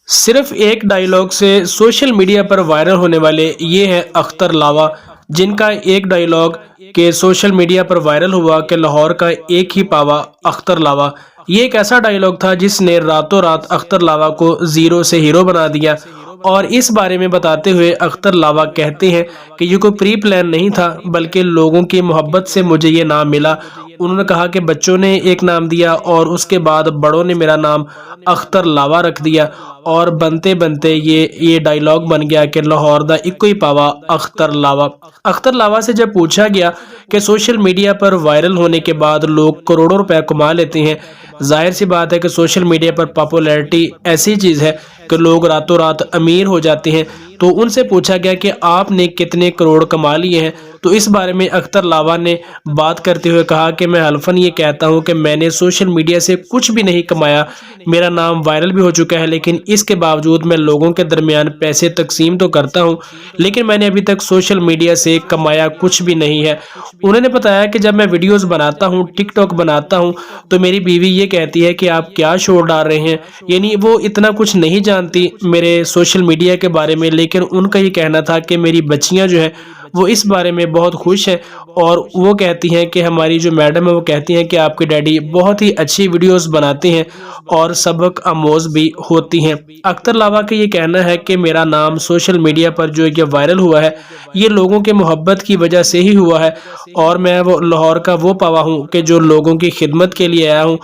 صرف ایک ڈائیلاگ سے سوشل میڈیا پر وائرل ہونے والے یہ ہیں اختر لاوا، جن کا ایک ڈائیلاگ کہ سوشل میڈیا پر وائرل ہوا کہ لاہور کا ایک ہی پاوا اختر لاوا۔ یہ ایک ایسا ڈائیلاگ تھا جس نے راتوں رات اختر لاوا کو زیرو سے ہیرو بنا دیا، اور اس بارے میں بتاتے ہوئے اختر لاوا کہتے ہیں کہ یہ کوئی پری پلان نہیں تھا، بلکہ لوگوں کی محبت سے مجھے یہ نام ملا۔ انہوں نے کہا کہ بچوں نے ایک نام دیا اور اس کے بعد بڑوں نے میرا نام اختر لاوا رکھ دیا، اور بنتے بنتے یہ ڈائیلاگ بن گیا کہ لاہور دا ایکو ہی پاوا اختر لاوا۔ اختر لاوا سے جب پوچھا گیا کہ سوشل میڈیا پر وائرل ہونے کے بعد لوگ کروڑوں روپے کما لیتے ہیں، ظاہر سی بات ہے کہ سوشل میڈیا پر پاپولیرٹی ایسی چیز ہے کہ لوگ راتوں رات امیر ہو جاتے ہیں، تو ان سے پوچھا گیا کہ آپ نے کتنے کروڑ کما لیے ہیں، تو اس بارے میں اختر لاوا نے بات کرتے ہوئے کہا کہ میں حلفاً یہ کہتا ہوں کہ میں نے سوشل میڈیا سے کچھ بھی نہیں کمایا، میرا نام وائرل بھی ہو چکا ہے، لیکن اس کے باوجود میں لوگوں کے درمیان پیسے تقسیم تو کرتا ہوں، لیکن میں نے ابھی تک سوشل میڈیا سے کمایا کچھ بھی نہیں ہے۔ انہوں نے بتایا کہ جب میں ویڈیوز بناتا ہوں، ٹک ٹاک بناتا ہوں، تو میری بیوی یہ کہتی ہے کہ آپ کیا شور ڈال رہے ہیں، یعنی وہ اتنا کچھ نہیں جانتی میرے سوشل میڈیا کے بارے میں، لیکن ان کا یہ کہنا تھا کہ میری بچیاں جو ہیں وہ اس بارے میں بہت خوش ہیں، اور وہ کہتی ہیں کہ ہماری جو میڈم ہے وہ کہتی ہیں کہ آپ کے ڈیڈی بہت ہی اچھی ویڈیوز بناتے ہیں اور سبق آموز بھی ہوتی ہیں۔ اختر لاوا کا یہ کہنا ہے کہ میرا نام سوشل میڈیا پر جو یہ وائرل ہوا ہے یہ لوگوں کے محبت کی وجہ سے ہی ہوا ہے، اور میں وہ لاہور کا وہ پاوا ہوں کہ جو لوگوں کی خدمت کے لیے آیا ہوں،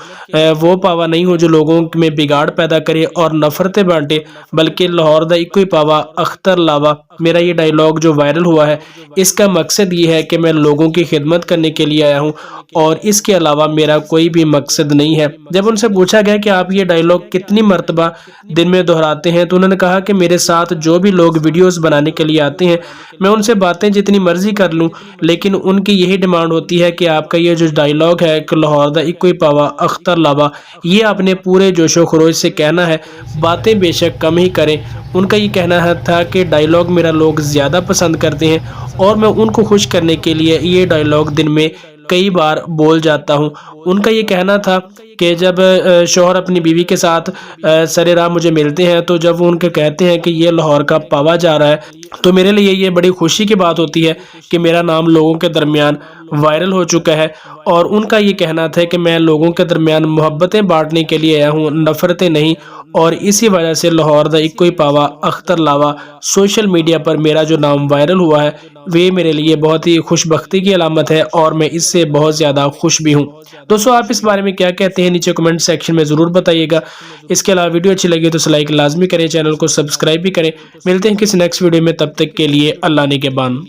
وہ پاوا نہیں ہوں جو لوگوں میں بگاڑ پیدا کرے اور نفرتیں بانٹے، بلکہ لاہور دا ایکو ہی پاوا اختر لاوا۔ میرا یہ ڈائیلاگ جو وائرل ہوا ہے اس کا مقصد یہ ہے کہ میں لوگوں کی خدمت کرنے کے لیے آیا ہوں، اور اس کے علاوہ میرا کوئی بھی مقصد نہیں ہے۔ جب ان سے پوچھا گیا کہ آپ یہ ڈائیلاگ کتنی مرتبہ دن میں دہراتے ہیں، تو انہوں نے کہا کہ میرے ساتھ جو بھی لوگ ویڈیوز بنانے کے لیے آتے ہیں میں ان سے باتیں جتنی مرضی کر لوں، لیکن ان کی یہی ڈیمانڈ ہوتی ہے کہ آپ کا یہ جو ڈائیلاگ ہے کہ لاہور دا ایکو ہی پاوا اختر لاوا، یہ آپ نے پورے جوش و خروش سے کہنا ہے، باتیں بے شک کم ہی کریں۔ ان کا یہ کہنا تھا کہ ڈائیلاگ میرا لوگ زیادہ پسند کرتے ہیں، اور میں ان کو خوش کرنے کے لیے یہ ڈائیلاگ دن میں کئی بار بول جاتا ہوں۔ ان کا یہ کہنا تھا کہ جب شوہر اپنی بیوی کے ساتھ سر راہ مجھے ملتے ہیں، تو جب وہ ان کے کہتے ہیں کہ یہ لاہور کا پاوا جا رہا ہے، تو میرے لیے یہ بڑی خوشی کی بات ہوتی ہے کہ میرا نام لوگوں کے درمیان وائرل ہو چکا ہے۔ اور ان کا یہ کہنا تھا کہ میں لوگوں کے درمیان محبتیں بانٹنے کے لیے آیا ہوں، نفرتیں نہیں، اور اسی وجہ سے لاہور دا ایکو ہی پاوا اختر لاوا سوشل میڈیا پر میرا جو نام وائرل ہوا ہے وہ میرے لیے بہت ہی خوش بختی کی علامت ہے، اور میں اس سے بہت زیادہ خوش بھی ہوں۔ دوستو آپ اس بارے میں کیا کہتے ہیں نیچے کمنٹ سیکشن میں ضرور بتائیے گا۔ اس کے علاوہ ویڈیو اچھی لگی تو لائک لازمی کریں، چینل کو سبسکرائب بھی کریں۔ ملتے ہیں کسی نیکسٹ ویڈیو میں، تب تک کے لیے اللہ نگہبان۔